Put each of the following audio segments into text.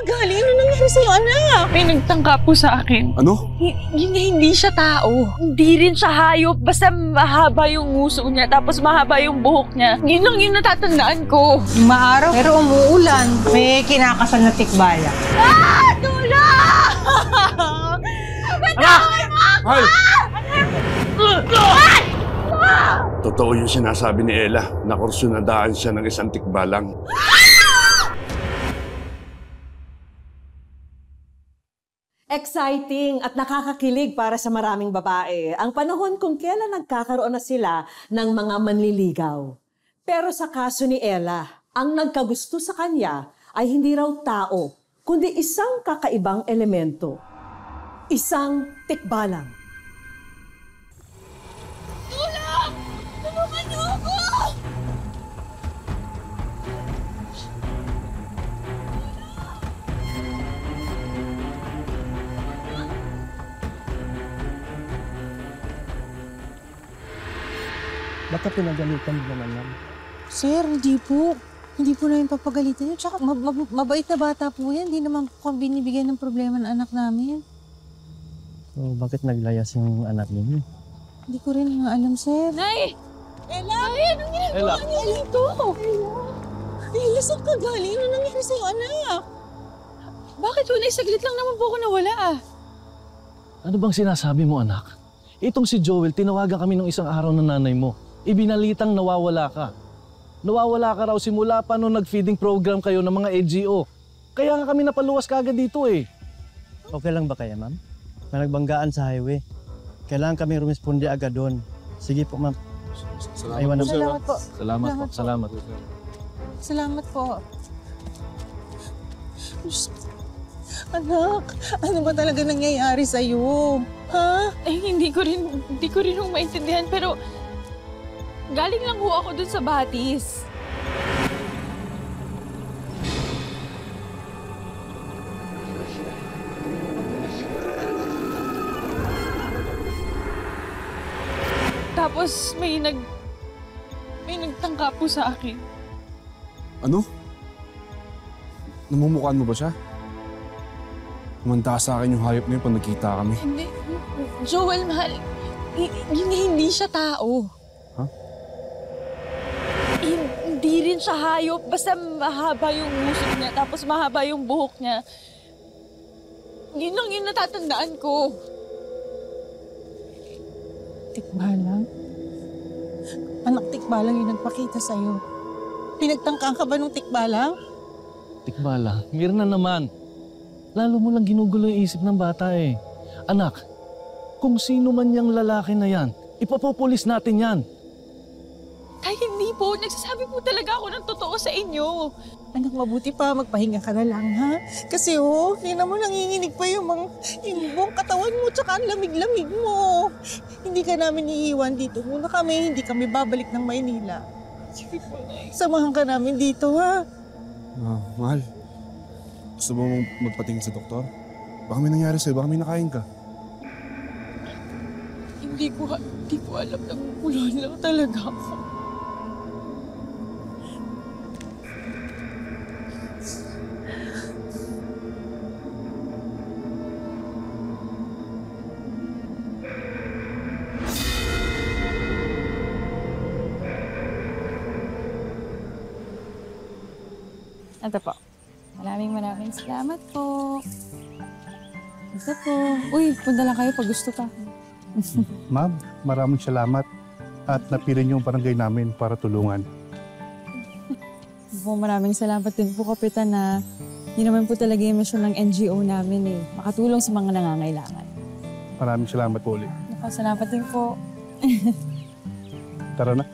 kagaling? Ano nangyari sa'yo, anak? May nagtangka po sa akin. Ano? Hindi siya tao. Hindi rin siya hayop. Basta mahaba yung nguso niya, tapos mahaba yung buhok niya. Yun lang yung natatandaan ko. Maaraw, pero umuulan. May kinakasal na tikbaya. Tulong! Patawin mo ako! Mahal! Totoo yung sinasabi ni Ella na kursunadaan siya ng isang tikbalang. Exciting at nakakakilig para sa maraming babae ang panahon kung kailan nagkakaroon na sila ng mga manliligaw. Pero sa kaso ni Ella, ang nagkagusto sa kanya ay hindi raw tao, kundi isang kakaibang elemento. Isang tikbalang. Tulong! Tulungan niyo ako! Baka pinagalitan mo naman yan. Sir, hindi po. Hindi po namin papagalitan yun. Tsaka mabait na bata po yan. Hindi naman po kami binibigyan ng problema ng anak namin. So, bakit naglayas yung anak ninyo? Hindi ko rin nga alam, sir. Nay! Ella! Nay, anong ginagawa niyo dito? Ella, saan ka galing? Ano nangyari sa'yo, anak? Bakit Unay? Saglit lang naman po ako nawala ah. Ano bang sinasabi mo, anak? Itong si Joel, tinawagan kami nung isang araw ng nanay mo. Ibinalitang nawawala ka. Nawawala ka raw simula pa nung nag-feeding program kayo ng mga NGO. Kaya nga kami napaluwas kagad dito eh. Okay lang ba kaya, ma'am? May nagbanggaan sa highway. Kailangan kami rumisponde agad doon. Sige po, ma'am. Salamat po, sir. Salamat po. Salamat po. Salamat po. Salamat po. Anak, ano ba talaga nangyayari sa'yo? Ha? Hindi ko rin maintindihan, pero galing lang ho ako dun sa Batis. Tapos may nagtangka po sa akin. Ano? Namumukhaan mo ba siya? Kumanta sa akin yung hayop na yun pag nagkita kami. Hindi, Joel, mahal. Hindi siya tao. Ha? Hindi rin siya hayop. Basta mahaba yung nguso niya, tapos mahaba yung buhok niya. Yun lang yung natatandaan ko. Tikbalang? Anak, tikbalang yung nagpakita sa'yo. Pinagtangkaan ka ba nung tikbalang? Tikbala, Mirna naman. Lalo mo lang ginugulo yung isip ng bata eh. Anak, kung sino man yung lalaki na yan, ipapopulis natin yan. Tay, hindi po. Nagsasabi po talaga ako ng totoo sa inyo. Anak, mabuti pa, magpahinga ka na lang, ha? Kasi tingnan mo, nanginginig pa yung buong katawan mo, tsaka ang lamig-lamig mo. Hindi ka namin iiwan dito. Muna kami, hindi kami babalik ng Maynila. Sige po, Nay. Samahan ka namin dito, ha? Mahal. Gusto mo magpatingin sa doktor? Baka may nangyari sa'yo, baka may nakain ka. Hindi ko alam. Naguguluhan lang talaga ako. Ito po. Maraming salamat po. Ito po. Uy, punta lang kayo pag gusto pa. Ma'am, maraming salamat at napili niyo ang barangay namin para tulungan. Po, maraming salamat din po, Kapitan, na yun naman po talaga yung mission ng NGO namin eh. Makatulong sa mga nangangailangan. Maraming salamat po ulit. Salamat din po. Tara na.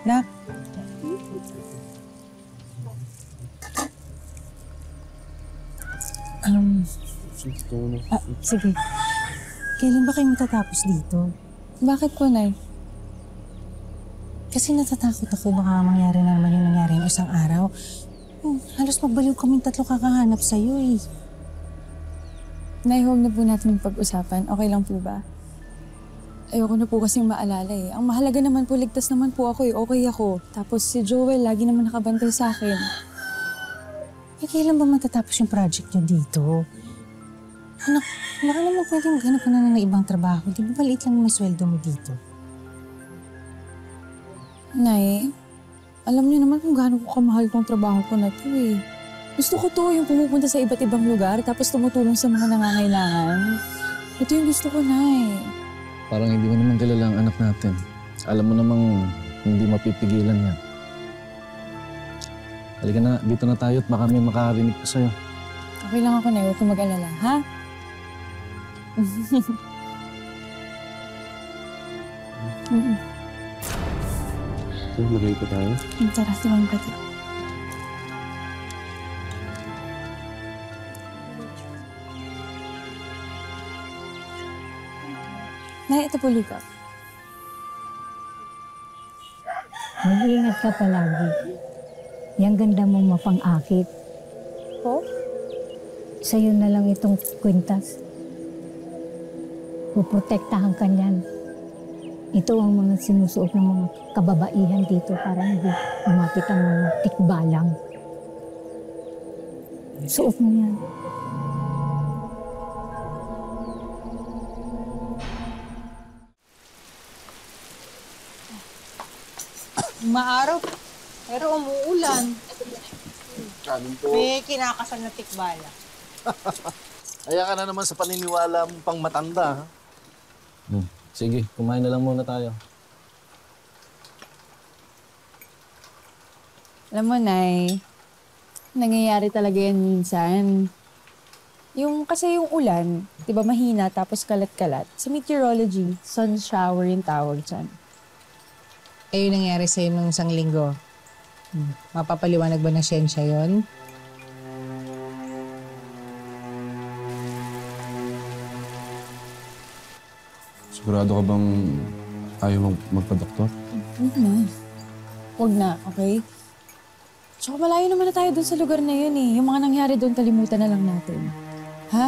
Nak. Sige. Kailan ba kayo matatapos dito? Bakit po, Nay? Kasi natatakot ako baka mangyari na naman yung nangyari ng isang araw. Halos magbaliw kaming tatlo kakahanap sa'yo eh. Nay, huwag na po natin pag-usapan. Okay lang po ba? Okay lang po. Ayoko na po kasing maalala eh. Ang mahalaga naman po, ligtas naman po ako eh. Okay ako. Tapos si Joel, lagi naman nakabantay sa akin. Eh, kailan ba matatapos yung project nyo dito? Anak, baka naman pwede maghanap ka na ng ibang trabaho. Di ba maliit lang yung sweldo mo dito? Nay, alam niyo naman kung gaano ko kamahal tong trabaho ko na to eh. Gusto ko to, yung pumupunta sa iba't ibang lugar tapos tumutulong sa mga nangangailangan. Ito yung gusto ko, Nay. Parang hindi mo naman kilala ang anak natin. Alam mo namang hindi mapipigilan yan. Halika na, dito na tayo at baka may makakarinig pa sa'yo. Okay lang ako, Nay. Huwag kang mag-alala, ha? Magay pa tayo. Tara, tumang ka tayo. Nay, ito po lupa. Mag-iingat ka palagi. Yang ganda mo mapang-akit. Po? Sa'yo na lang itong kwintas. Puprotektahan ka niyan. Ito ang mga sinusuot ng mga kababaihan dito para hindi umapit ang mga tikbalang. Suot mo yan. Maaraw, pero umuulan. Kanin po. May kinakasal na tikbala. Kaya ka na naman sa paniniwala mong pang matanda, ha? Sige, kumain na lang muna tayo. Alam mo, Nay, nangyayari talaga yan minsan. Kasi yung ulan, di ba mahina tapos kalat-kalat. Sa meteorology, sun shower yung tawag dyan. Eh, yung nangyari sa'yo nung isang linggo. Mapapaliwanag ba ng siyensya yun? Sigurado ka bang ayaw magpa-doktor? Huwag na. Huwag na, okay? Tsaka malayo naman na tayo dun sa lugar na yun eh. Yung mga nangyari dun, kalimutan na lang natin. Ha?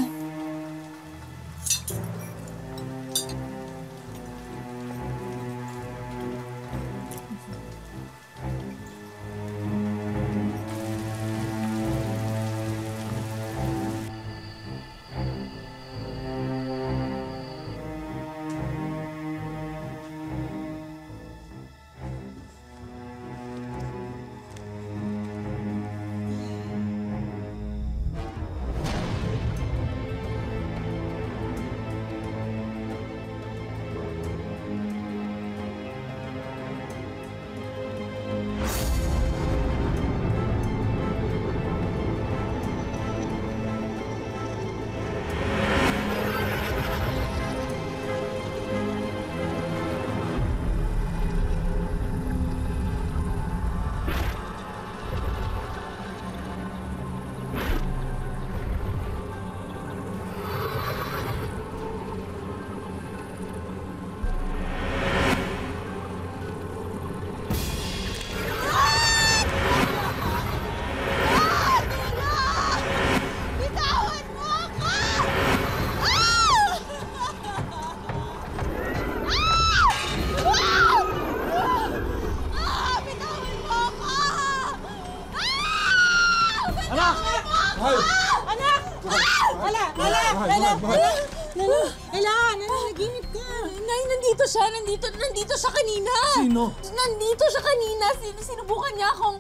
Nandito siya kanina. Sino? Nandito siya kanina. Sinubukan niya akong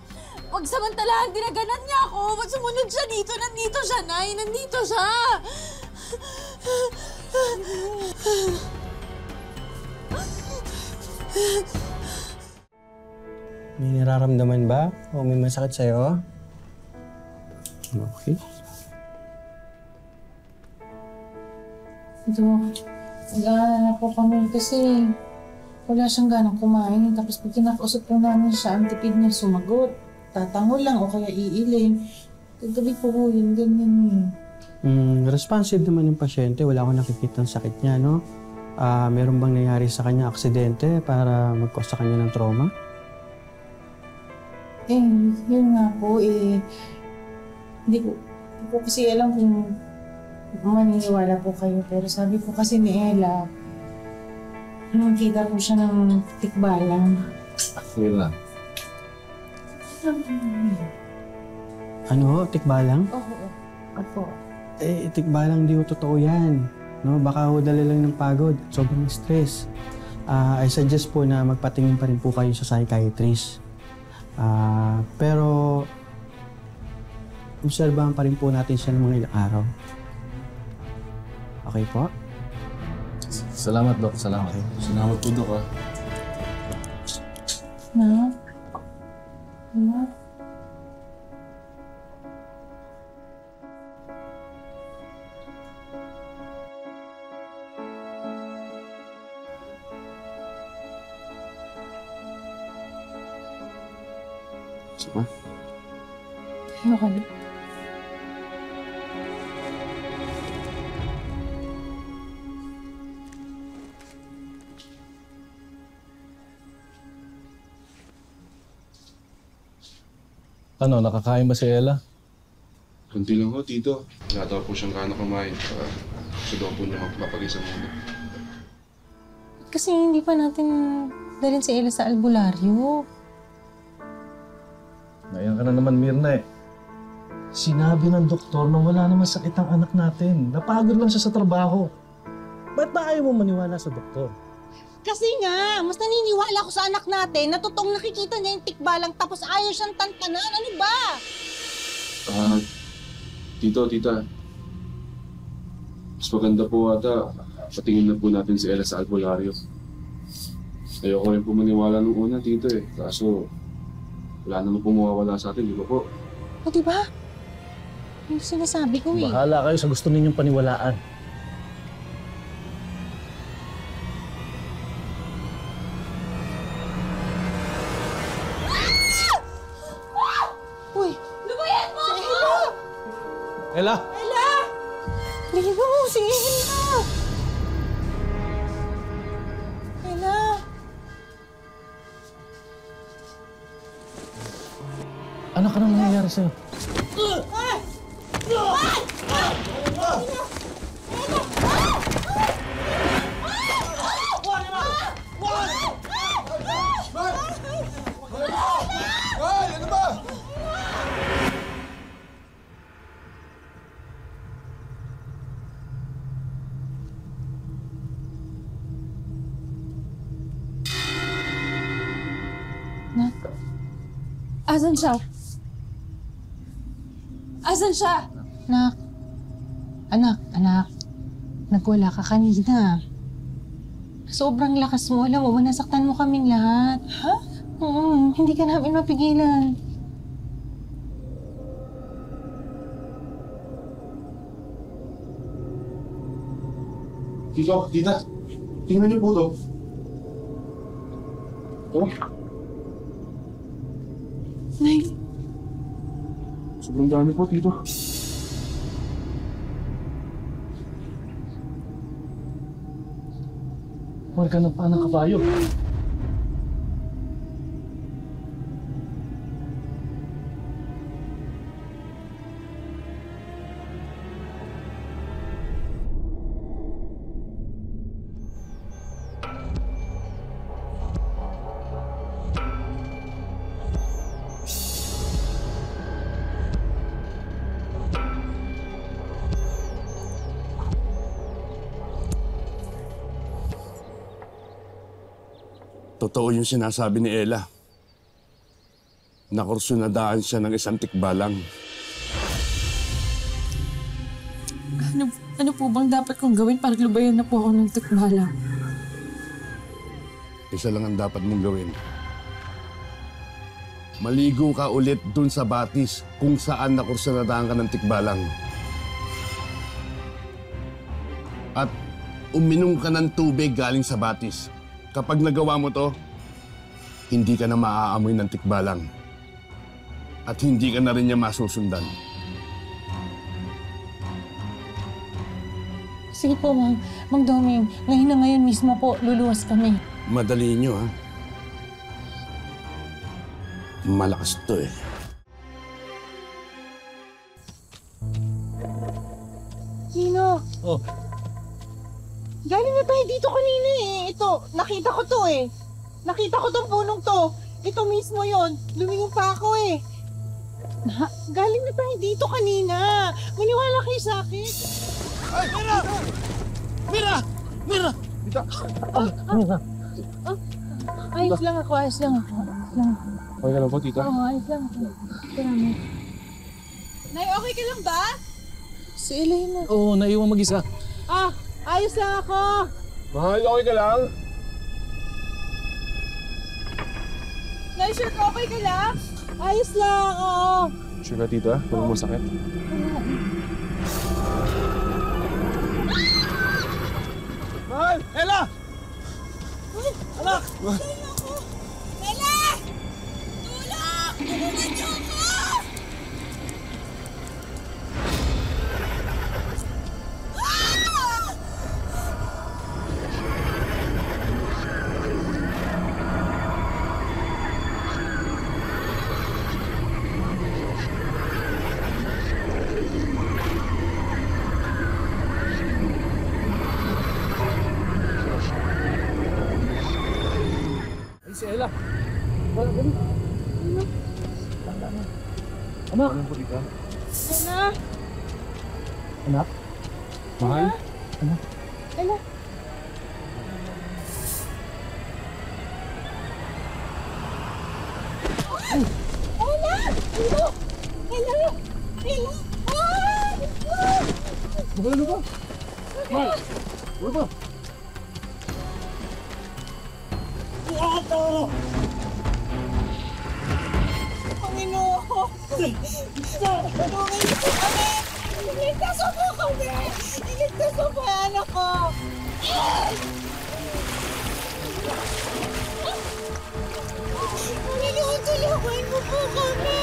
pagsamantalahan. Dinaganan niya ako. Sumunod siya dito. Nandito siya, Nay. Nandito siya. May nararamdaman ba? O may masakit sa'yo? Okay. Ito, nag-aalala na po kami kasi wala siyang ganang kumain. Tapos pag kinakausap po namin siya, ang tipid niya sumagot. Tatangol lang o kaya iiling. Kagabi po po yun, ganyan Responsive naman yung pasyente. Wala akong nakikita ng sakit niya, no? Meron bang nangyari sa kanya aksidente para mag-cause sa kanya ng trauma? Eh, yun nga po hindi ko kasi alam kung maniniwala po kayo. Pero sabi po kasi ni Ella, Nakita po siya ng tikbalang. Mira. Ano, tikbalang? Oo. Opo. Tikbalang di ho totoo yan. No, baka ho dala lang ng pagod, sobrang stress. I suggest po na magpatingin pa rin po kayo sa psychiatrist. Pero, obserbahan pa rin po natin siya ng mga ilang araw. Okay po? Salamat, Dok. Salamat. Salamat po, Dok, Na? Na? Sige. Ayoko na. Ano, nakakain ba si Ella? Kunti lang ho, Tito. Wala daw po siyang gana kumain. Gusto daw po niya magpapag-isa muna. Kasi hindi pa natin dalhin si Ella sa albularyo. Ngayon ka na naman, Mirna eh. Sinabi ng doktor na wala naman sakit ang anak natin. Napagod lang siya sa trabaho. Ba't ba ayaw mo maniwala sa doktor? Kasi nga, mas naniniwala ko sa anak natin na totoong nakikita niya yung tikbalang tapos ayaw siyang tantanan. Ano ba? Tito, Tita. Mas maganda po ata, patingin na po natin si Ella sa albularyo. Ayoko rin po maniwala nung una, Tito eh. Kaso, wala naman po mawawala sa atin, di ba po? O diba? Yung sinasabi ko eh. Bahala kayo sa gusto ninyong paniwalaan. Uy! Lumayan mo ako! Ella! Lino, si Ella! Ella! Ano ka nang nangyayari sa'yo? Asan siya? Asan siya? Anak. Nagwala ka kanina. Sobrang lakas mo. Alam mo, nasaktan mo kaming lahat. Ha? Oo, hindi ka namin mapigilan. Tito, Tita, tingnan niyo po to. Oh, Nay, sobrang dami po, Tito. Huwag ka ng panang kabayo. Totoo yung sinasabi ni Ella. Nakursunadaan siya ng isang tikbalang. Ano po bang dapat kong gawin para lubayan na po ako ng tikbalang? Isa lang ang dapat mong gawin. Maligo ka ulit dun sa batis kung saan nakursunadaan ka ng tikbalang. At uminom ka ng tubig galing sa batis. Kapag nagawa mo to, hindi ka na maaamoy ng tikbalang. At hindi ka na rin niya masusundan. Sige po, Mang Doming. Ngayon na ngayon mismo po, luluwas kami. Madali niyo, ha? Malakas to eh. Gino! Oh, Galing na tayo dito kanina eh. Ito, nakita ko to eh. Nakita ko tong punong to. Ito mismo yon. Lumingon pa ako eh. Galing na tayo dito kanina. Maniwala kayo sa akin. Ay! Mira! Mira! Mira! Tita! Ayos lang ako, ayos lang ako. Okay ka lang po, tita? Oo, ayos lang ako. Nay, okay ka lang ba? Si Elena. Oo, naiwan mag-isa. Ayos lang ako. Mahal, okay ka lang? Nay, sure ka okay ka lang? Ayos lang, oo. Sure ka, tita? Walang masakit? Mahal! Ella! Anak! Ella! Tulong! Tulungan niyo ako! Ay, si Ella. Wala, dali. Anak! Ano po, tita? Ella! Anak? Mahal? Ella! Ella! Ella! Ella! Ella! Ano ba? Mahal! Ano ba? Panginoon! Tulungan niyo po kami! Iligtas mo po kami! Iligtas mo po ang anak ko! Panginoon, tulungan mo po kami!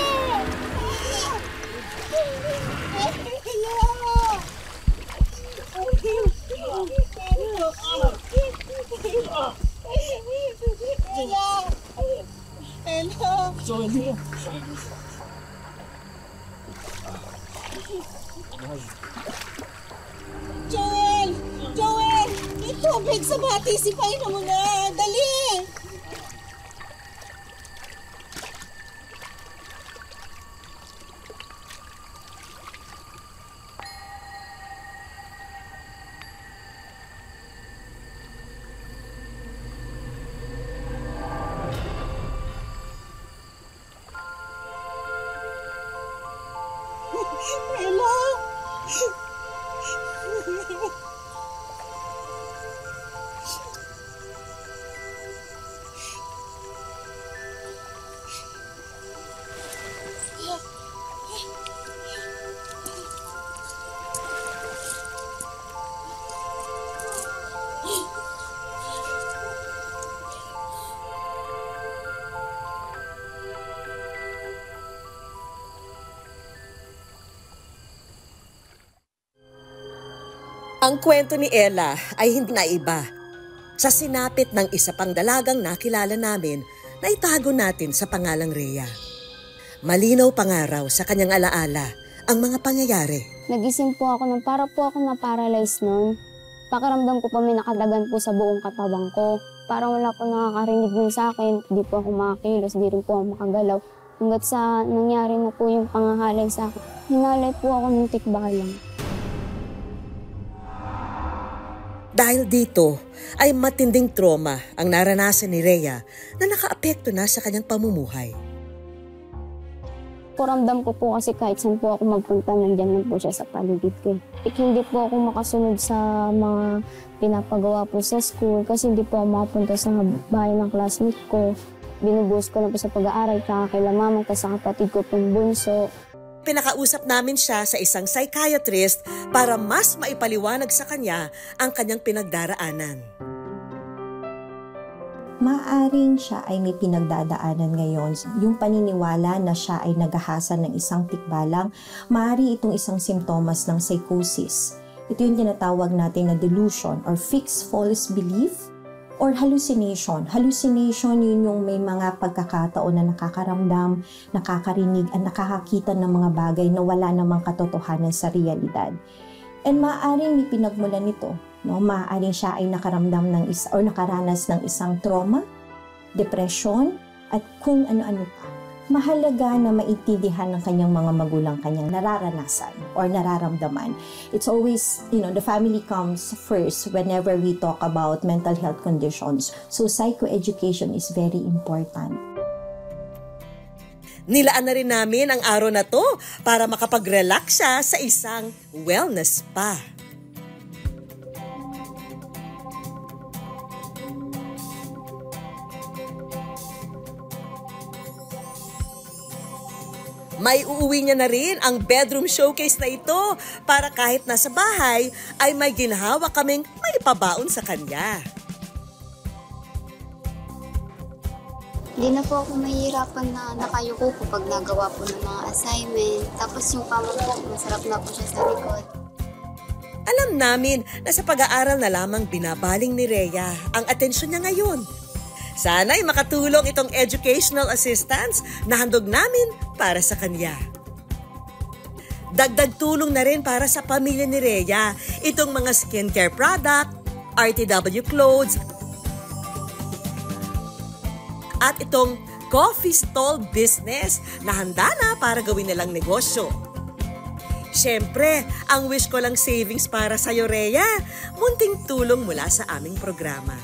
Ella! Joel! Joel! Joel! May tubig sa bati! Sipain mo na! Dali! Ella! Ang kwento ni Ella ay hindi na iba. Sa sinapit ng isa pang dalagang nakilala namin na itago natin sa pangalang Rhea. Malinaw pangaraw sa kanyang alaala ang mga pangyayari. Nagising po ako nung para po ako na-paralyze noon. Pakiramdam ko pa may nakadagan po sa buong katawan ko. Parang wala po nakakarinig nun sa akin. Di po ako makakilos, di rin po ako makagalaw. Hanggat sa nangyari na po yung pangahalay sa akin, hinalay po ako ng tikbalang. Dahil dito ay matinding trauma ang naranasan ni Rhea na nakaapekto na sa kanyang pamumuhay. Pakiramdam ko po kasi kahit saan po ako magpunta, nandiyan lang po siya sa paligid ko. Hindi po ako makasunod sa mga pinapagawa po sa school kasi hindi po ako makapunta sa bahay ng classmate ko. Binubuhos ko na po sa pag-aaral kaya kay mama at sa kapatid ko pong bunso. Pinakausap namin siya sa isang psychiatrist para mas maipaliwanag sa kanya ang kanyang pinagdaraanan. Maaring siya ay may pinagdadaanan ngayon. Yung paniniwala na siya ay naghahasa ng isang tikbalang, maaari itong isang simptomas ng psychosis. Ito yung tinatawag natin na delusion or fixed false belief or hallucination. Hallucination, yun yung may mga pagkakataon na nakakaramdam, nakakarinig, at nakakakita ng mga bagay na wala namang katotohanan sa realidad. And maaaring may pinagmulan nito No, maaaring siya ay nakaramdam ng nakaranas ng isang trauma, depression, at kung ano-ano pa. Mahalaga na maintindihan ng kanyang mga magulang kanyang nararanasan or nararamdaman. It's always, the family comes first whenever we talk about mental health conditions. So psychoeducation is very important. Nilaan na rin namin ang araw na to para makapag-relax siya sa isang wellness spa. May uuwi niya na rin ang bedroom showcase na ito para kahit nasa bahay ay may ginhawa kaming may pabaon sa kanya. Hindi na po ako mahihirapan na nakayuko po pag nagawa po ng mga assignment. Tapos yung kama po, masarap na po siya sa likod. Alam namin na sa pag-aaral na lamang binabaling ni Rhea ang atensyon niya ngayon. Sana'y makatulong itong educational assistance na handog namin para sa kanya. Dagdag tulong na rin para sa pamilya ni Rhea itong mga skincare product, RTW clothes, at itong coffee stall business na handa na para gawin nilang negosyo. Siyempre, ang wish ko lang savings para sa'yo, Rhea, munting tulong mula sa aming programa.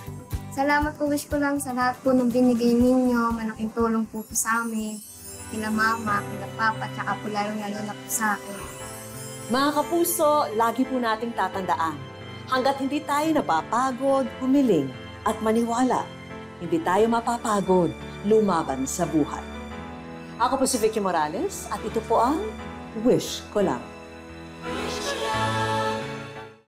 Salamat po, wish ko lang sa lahat po ng binigay ninyo. Malaking tulong po sa amin. Kila mama, kila papa, tsaka po lalo-lalo na po sa akin. Mga kapuso, lagi po nating tatandaan, hanggat hindi tayo napapagod, humiling at maniwala, hindi tayo mapapagod lumaban sa buhay. Ako po si Vicky Morales at ito po ang Wish Ko Lang. Wish ko lang.